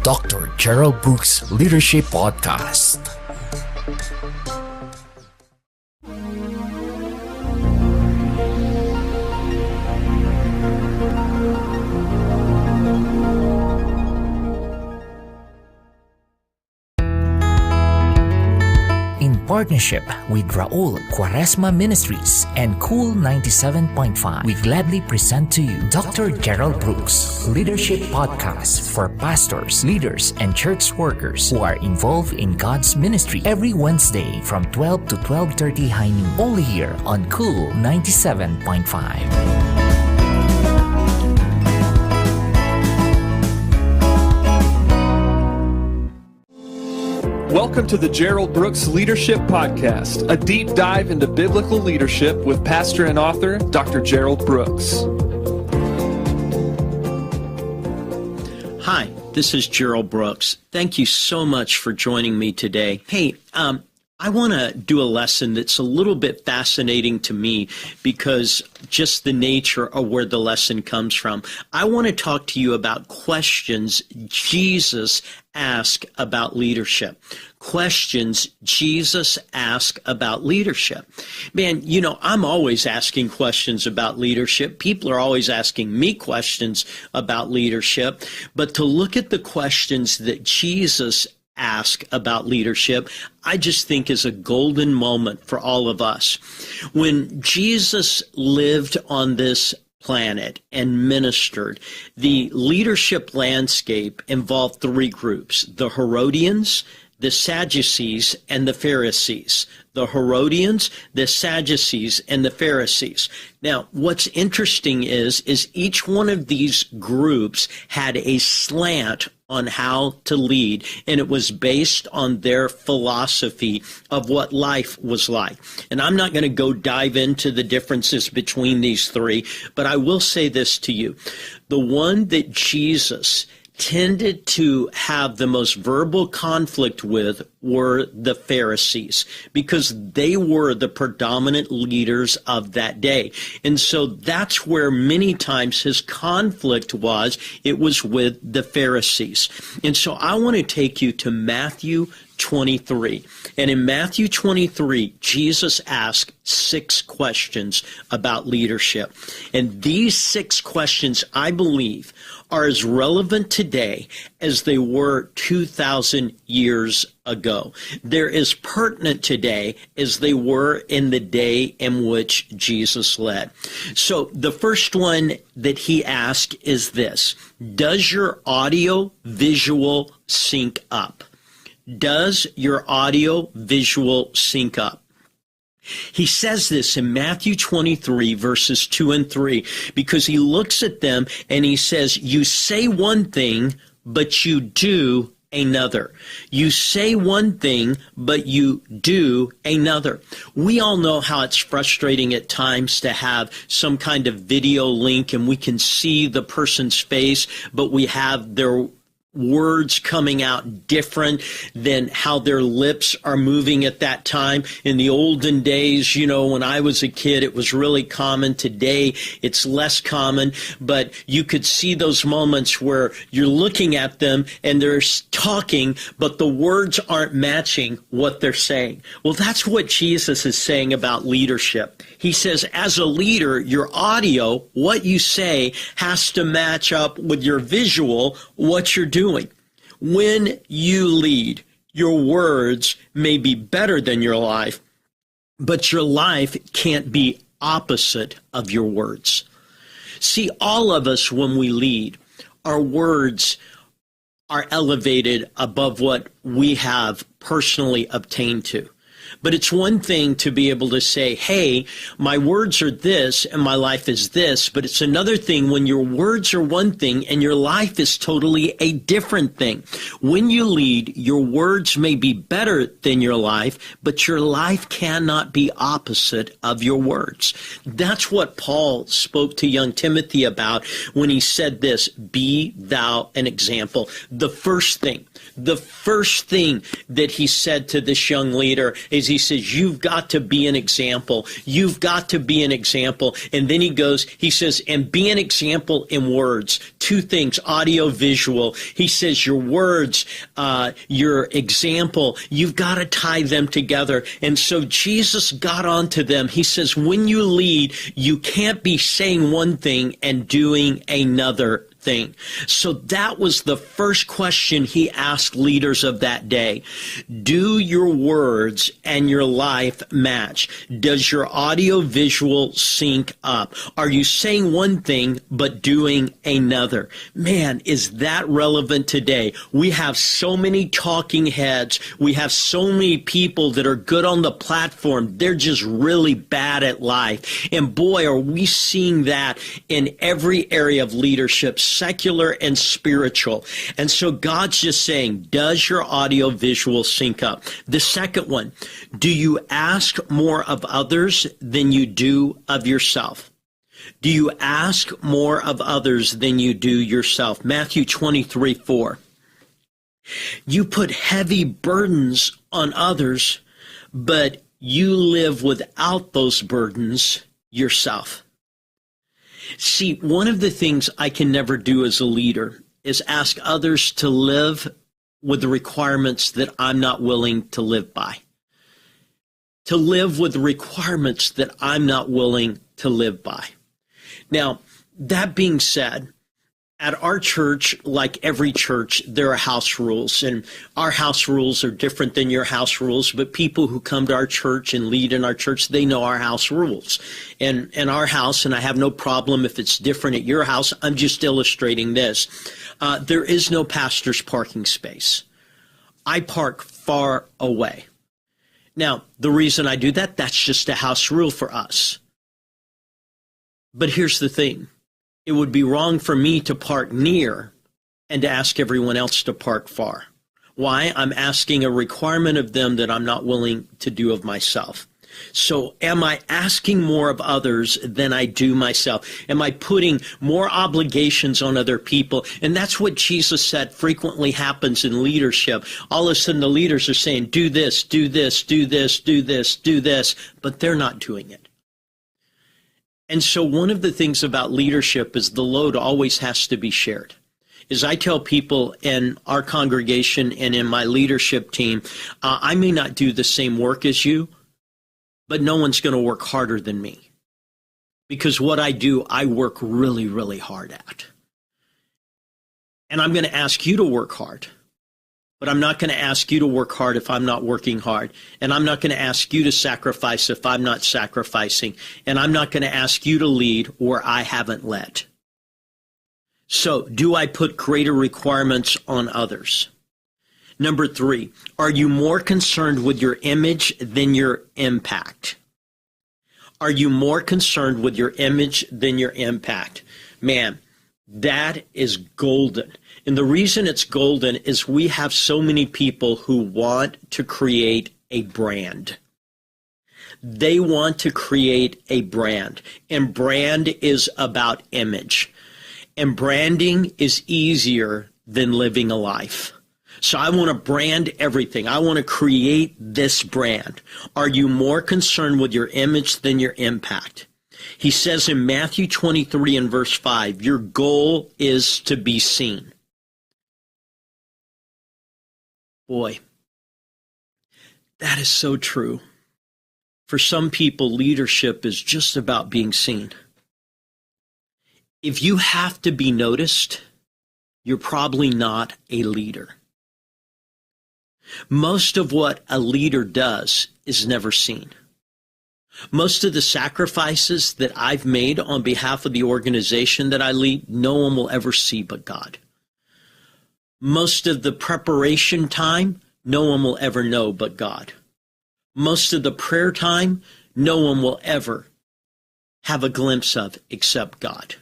Dr. Gerald Brooks Leadership Podcast. In partnership with Raul Quaresma Ministries and Cool 97.5, we gladly present to you Dr. Gerald Brooks Leadership Podcast for pastors, leaders, and church workers who are involved in God's ministry every Wednesday from 12 to 12:30 high noon, only here on Cool 97.5. Welcome to the Gerald Brooks Leadership Podcast, a deep dive into biblical leadership with pastor and author Dr. Gerald Brooks. Hi, this is Gerald Brooks. Thank you so much for joining me today. Hey, I want to do a lesson that's a little bit fascinating to me because just the nature of where the lesson comes from. I want to talk to you about questions Jesus asked about leadership. Questions Jesus asked about leadership. Man, you know, I'm always asking questions about leadership. People are always asking me questions about leadership. But to look at the questions that Jesus ask about leadership, I just think is a golden moment for all of us. When Jesus lived on this planet and ministered, the leadership landscape involved three groups: the Herodians, the Sadducees, and the Pharisees. The Herodians, the Sadducees, and the Pharisees. Now, what's interesting is each one of these groups had a slant on how to lead, and it was based on their philosophy of what life was like. And I'm not going to go dive into the differences between these three, but I will say this to you. The one that Jesus tended to have the most verbal conflict with were the Pharisees, because they were the predominant leaders of that day. And so that's where many times his conflict was. It was with the Pharisees. And so I want to take you to Matthew 23. And in Matthew 23, Jesus asked 6 questions about leadership. And these 6 questions, I believe, are as relevant today as they were 2,000 years ago. They're as pertinent today as they were in the day in which Jesus led. So the first one that he asked is this: does your audio visual sync up? Does your audio visual sync up? He says this in Matthew 23, verses 2 and 3, because he looks at them and he says, you say one thing, but you do another. You say one thing, but you do another. We all know how it's frustrating at times to have some kind of video link and we can see the person's face, but we have their words coming out different than how their lips are moving at that time. In the olden days, you know, when I was a kid, it was really common. Today, it's less common, but you could see those moments where you're looking at them and they're talking, but the words aren't matching what they're saying. Well, that's what Jesus is saying about leadership. He says, as a leader, your audio, what you say, has to match up with your visual, what you're doing. When you lead, your words may be better than your life, but your life can't be opposite of your words. See, all of us, when we lead, our words are elevated above what we have personally obtained to. But it's one thing to be able to say, hey, my words are this and my life is this. But it's another thing when your words are one thing and your life is totally a different thing. When you lead, your words may be better than your life, but your life cannot be opposite of your words. That's what Paul spoke to young Timothy about when he said this: be thou an example. The first thing that he said to this young leader, he is he says, you've got to be an example. You've got to be an example. And then he says, and be an example in words. Two things, audio, visual. He says your words, your example, you've got to tie them together. And so Jesus got onto them. He says, when you lead, you can't be saying one thing and doing another thing. So that was the first question he asked leaders of that day. Do your words and your life match? Does your audio visual sync up? Are you saying one thing but doing another? Man, is that relevant today? We have so many talking heads. We have so many people that are good on the platform. They're just really bad at life. And boy, are we seeing that in every area of leadership, secular and spiritual. And so God's just saying, does your audio visual sync up? The second one, do you ask more of others than you do of yourself? Do you ask more of others than you do yourself? Matthew 23:4. You put heavy burdens on others, but you live without those burdens yourself. See, one of the things I can never do as a leader is ask others to live with the requirements that I'm not willing to live by. To live with the requirements that I'm not willing to live by. Now, that being said, at our church, like every church, there are house rules, and our house rules are different than your house rules, but people who come to our church and lead in our church, they know our house rules. And our house, and I have no problem if it's different at your house, I'm just illustrating this. There is no pastor's parking space. I park far away. Now, the reason I do that, that's just a house rule for us. But here's the thing. It would be wrong for me to park near and to ask everyone else to park far. Why? I'm asking a requirement of them that I'm not willing to do of myself. So am I asking more of others than I do myself? Am I putting more obligations on other people? And that's what Jesus said frequently happens in leadership. All of a sudden the leaders are saying, do this, do this, do this, do this, do this, but they're not doing it. And so one of the things about leadership is the load always has to be shared. As I tell people in our congregation and in my leadership team, I may not do the same work as you, but no one's going to work harder than me. Because what I do, I work really, really hard at. And I'm going to ask you to work hard. But I'm not going to ask you to work hard if I'm not working hard. And I'm not going to ask you to sacrifice if I'm not sacrificing. And I'm not going to ask you to lead where I haven't led. So, do I put greater requirements on others? Number 3, are you more concerned with your image than your impact? Are you more concerned with your image than your impact? Man, that is golden. And the reason it's golden is we have so many people who want to create a brand. They want to create a brand. And brand is about image. And branding is easier than living a life. So I want to brand everything. I want to create this brand. Are you more concerned with your image than your impact? He says in Matthew 23 and verse 5, your goal is to be seen. Boy, that is so true. For some people, leadership is just about being seen. If you have to be noticed, you're probably not a leader. Most of what a leader does is never seen. Most of the sacrifices that I've made on behalf of the organization that I lead, no one will ever see but God. Most of the preparation time, no one will ever know but God. Most of the prayer time, no one will ever have a glimpse of except God.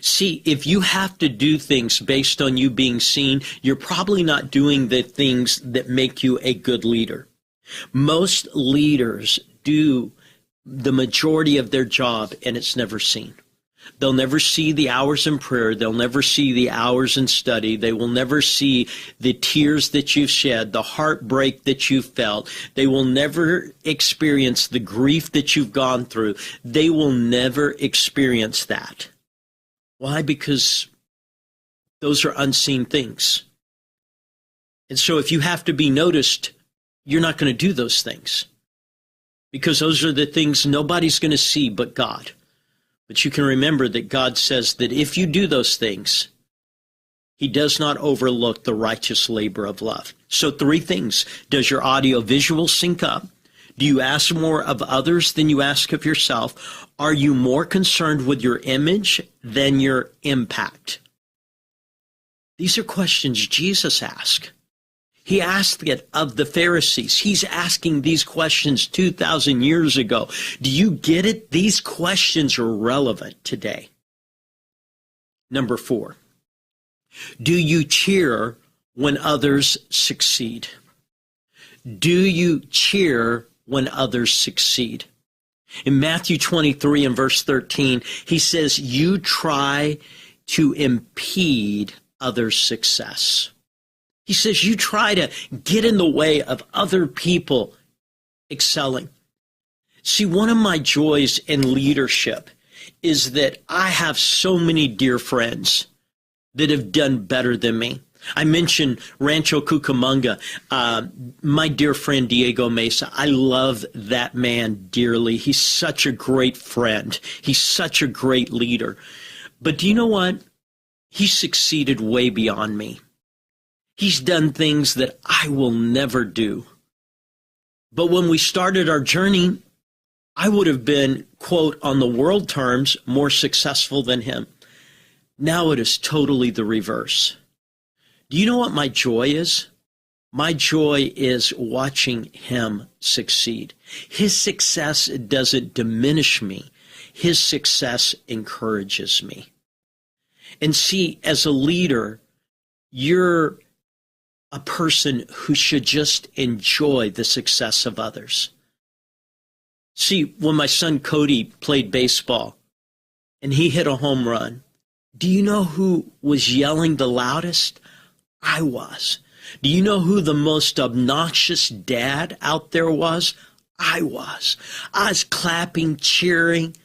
See, if you have to do things based on you being seen, you're probably not doing the things that make you a good leader. Most leaders do the majority of their job and it's never seen. They'll never see the hours in prayer. They'll never see the hours in study. They will never see the tears that you've shed, the heartbreak that you've felt. They will never experience the grief that you've gone through. They will never experience that. Why? Because those are unseen things. And so if you have to be noticed, you're not going to do those things, because those are the things nobody's going to see but God. But you can remember that God says that if you do those things, he does not overlook the righteous labor of love. So 3 things. Does your audio visual sync up? Do you ask more of others than you ask of yourself? Are you more concerned with your image than your impact? These are questions Jesus asked. He asked it of the Pharisees. He's asking these questions 2,000 years ago. Do you get it? These questions are relevant today. Number 4, do you cheer when others succeed? Do you cheer when others succeed? In Matthew 23 and verse 13, he says, you try to impede others' success. He says you try to get in the way of other people excelling. See, one of my joys in leadership is that I have so many dear friends that have done better than me. I mentioned Rancho Cucamonga, my dear friend Diego Mesa. I love that man dearly. He's such a great friend. He's such a great leader. But do you know what? He succeeded way beyond me. He's done things that I will never do. But when we started our journey, I would have been, quote, on the world terms, more successful than him. Now it is totally the reverse. Do you know what my joy is? My joy is watching him succeed. His success doesn't diminish me. His success encourages me. And see, as a leader, you're a person who should just enjoy the success of others. See, when my son Cody played baseball and he hit a home run, do you know who was yelling the loudest? I was. Do you know who the most obnoxious dad out there was? I was. I was clapping, cheering.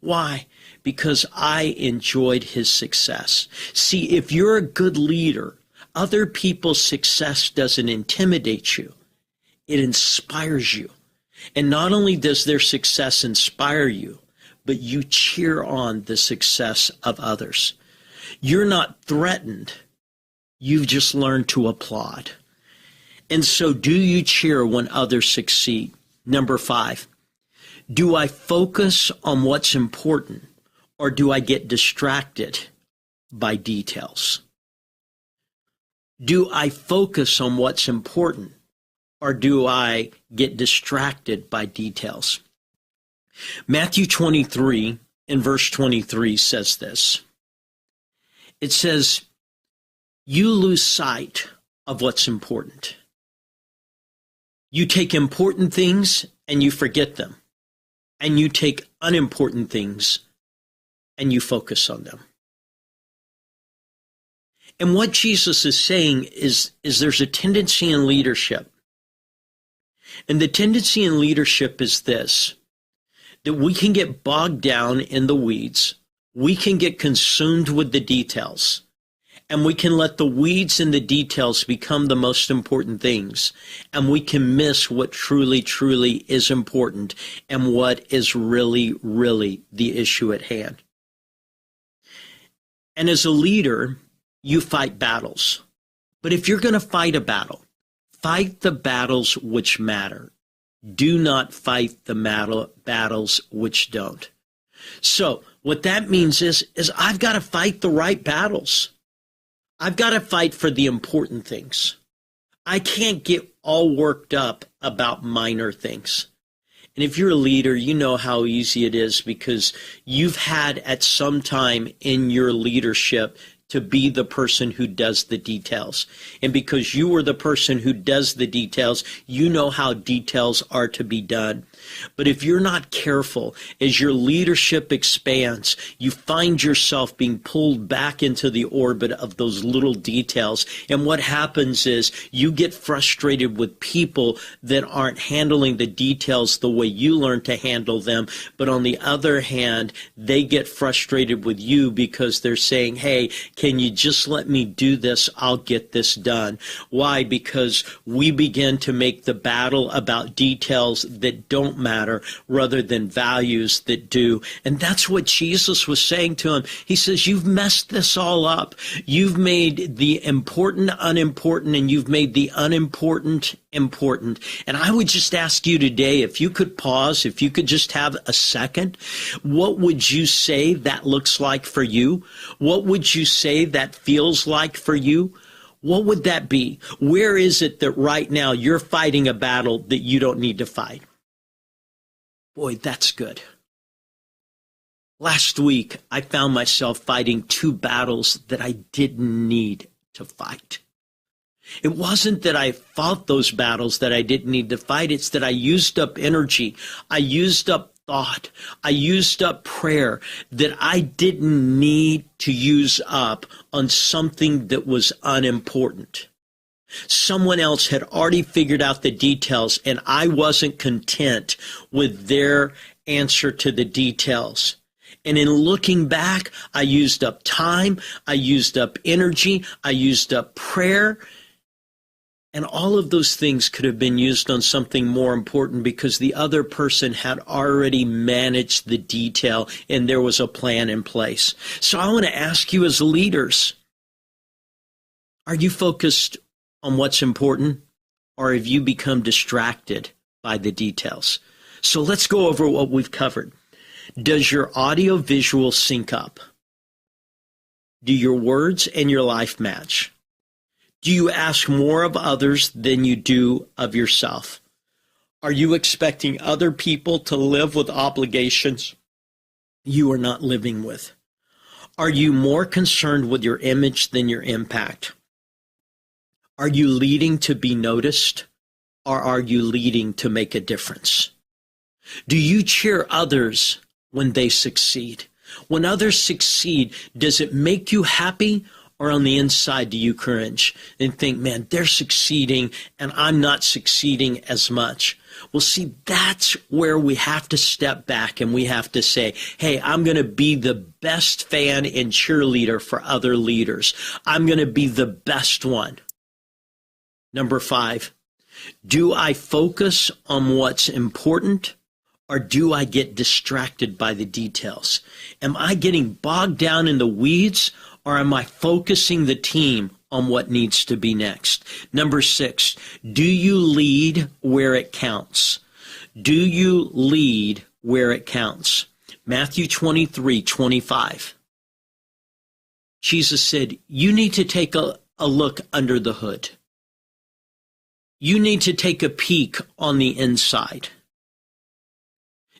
Why? Because I enjoyed his success. See, if you're a good leader, other people's success doesn't intimidate you. It inspires you. And not only does their success inspire you, but you cheer on the success of others. You're not threatened. You've just learned to applaud. And so do you cheer when others succeed? Number 5, do I focus on what's important, or do I get distracted by details? Do I focus on what's important, or do I get distracted by details? Matthew 23 in verse 23 says this. It says, you lose sight of what's important. You take important things and you forget them. And you take unimportant things and you focus on them. And what Jesus is saying is there's a tendency in leadership. And the tendency in leadership is this, that we can get bogged down in the weeds. We can get consumed with the details. And we can let the weeds and the details become the most important things. And we can miss what truly, truly is important and what is really, really the issue at hand. And as a leader, you fight battles. But if you're going to fight a battle, fight the battles which matter. Do not fight the battles which don't. So what that means is I've got to fight the right battles. I've got to fight for the important things. I can't get all worked up about minor things. And if you're a leader, you know how easy it is because you've had at some time in your leadership to be the person who does the details. And because you are the person who does the details, you know how details are to be done. But if you're not careful, as your leadership expands, you find yourself being pulled back into the orbit of those little details. And what happens is you get frustrated with people that aren't handling the details the way you learn to handle them. But on the other hand, they get frustrated with you because they're saying, hey, can you just let me do this? I'll get this done. Why? Because we begin to make the battle about details that don't matter rather than values that do. And that's what Jesus was saying to him. He says, you've messed this all up. You've made the important unimportant, and you've made the unimportant important. And I would just ask you today, if you could pause, if you could just have a second, what would you say that looks like for you? What would you say that feels like for you? What would that be? Where is it that right now you're fighting a battle that you don't need to fight? Boy, that's good. Last week, I found myself fighting 2 battles that I didn't need to fight. It wasn't that I fought those battles that I didn't need to fight. It's that I used up energy. I used up thought. I used up prayer that I didn't need to use up on something that was unimportant. Someone else had already figured out the details, and I wasn't content with their answer to the details. And in looking back, I used up time, I used up energy, I used up prayer, and all of those things could have been used on something more important because the other person had already managed the detail and there was a plan in place. So I want to ask you as leaders, are you focused on what's important, or have you become distracted by the details? So let's go over what we've covered. Does your audio visual sync up? Do your words and your life match? Do you ask more of others than you do of yourself? Are you expecting other people to live with obligations you are not living with? Are you more concerned with your image than your impact? Are you leading to be noticed, or are you leading to make a difference? Do you cheer others when they succeed? When others succeed, does it make you happy, or on the inside do you cringe and think, man, they're succeeding and I'm not succeeding as much? Well, see, that's where we have to step back and we have to say, hey, I'm going to be the best fan and cheerleader for other leaders. I'm going to be the best one. Number 5, do I focus on what's important, or do I get distracted by the details? Am I getting bogged down in the weeds, or am I focusing the team on what needs to be next? Number 6, do you lead where it counts? Do you lead where it counts? Matthew 23:25. Jesus said, you need to take a look under the hood. You need to take a peek on the inside.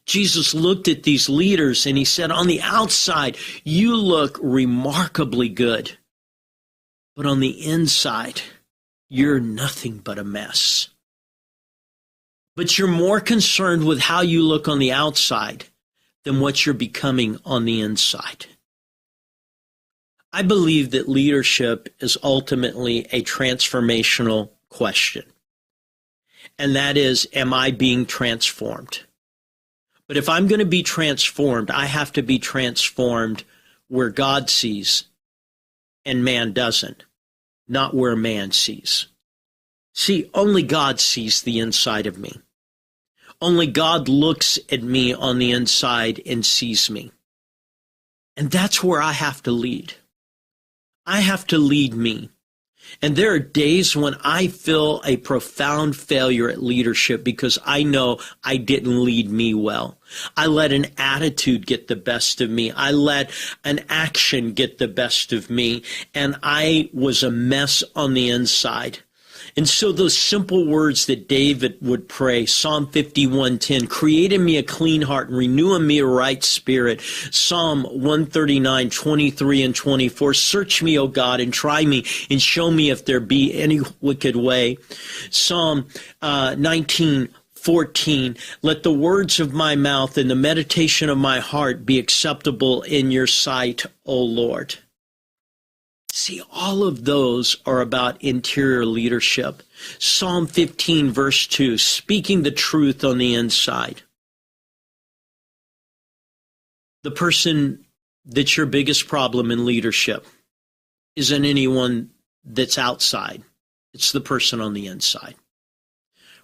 Jesus looked at these leaders and he said, on the outside, you look remarkably good. But on the inside, you're nothing but a mess. But you're more concerned with how you look on the outside than what you're becoming on the inside. I believe that leadership is ultimately a transformational question. And that is, am I being transformed? But if I'm going to be transformed, I have to be transformed where God sees and man doesn't, not where man sees. See, only God sees the inside of me. Only God looks at me on the inside and sees me. And that's where I have to lead. I have to lead me. And there are days when I feel a profound failure at leadership because I know I didn't lead me well. I let an attitude get the best of me. I let an action get the best of me. And I was a mess on the inside. And so those simple words that David would pray, Psalm 51:10, create in me a clean heart and renew in me a right spirit. Psalm 139:23 and 24, search me, O God, and try me, and show me if there be any wicked way. Psalm 19:14, let the words of my mouth and the meditation of my heart be acceptable in your sight, O Lord. See, all of those are about interior leadership. Psalm 15, verse 2, speaking the truth on the inside. The person that's your biggest problem in leadership isn't anyone that's outside. It's the person on the inside.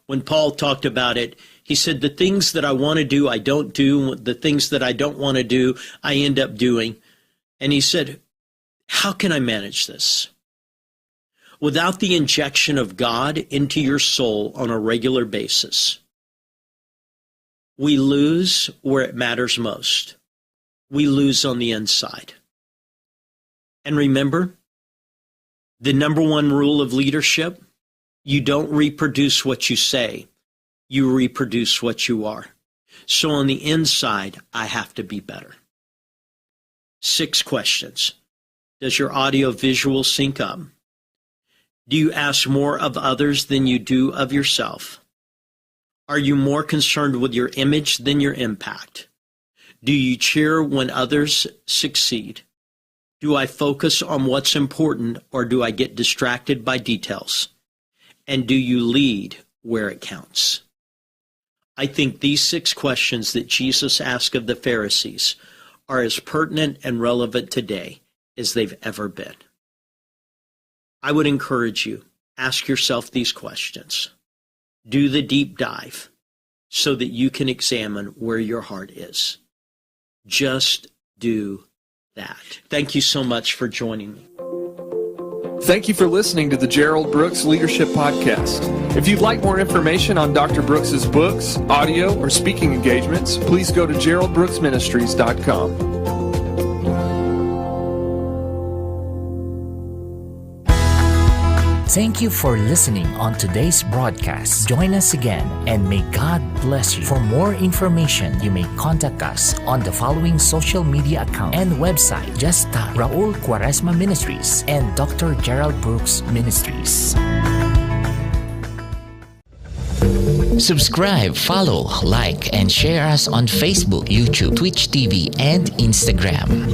When Paul talked about it, he said, the things that I want to do, I don't do. The things that I don't want to do, I end up doing. And he said, how can I manage this? Without the injection of God into your soul on a regular basis, we lose where it matters most. We lose on the inside. And remember, the number one rule of leadership, you don't reproduce what you say, you reproduce what you are. So on the inside, I have to be better. 6 questions. Does your audio visual sync up? Do you ask more of others than you do of yourself? Are you more concerned with your image than your impact? Do you cheer when others succeed? Do I focus on what's important, or do I get distracted by details? And do you lead where it counts? I think these 6 questions that Jesus asked of the Pharisees are as pertinent and relevant today as they've ever been. I would encourage you, ask yourself these questions. Do the deep dive so that you can examine where your heart is. Just do that. Thank you so much for joining me. Thank you for listening to the Gerald Brooks Leadership Podcast. If you'd like more information on Dr. Brooks's books, audio, or speaking engagements, please go to geraldbrooksministries.com. Thank you for listening on today's broadcast. Join us again, and may God bless you. For more information, you may contact us on the following social media account and website. Just tap Raul Quaresma Ministries and Dr. Gerald Brooks Ministries. Subscribe, follow, like, and share us on Facebook, YouTube, Twitch TV, and Instagram.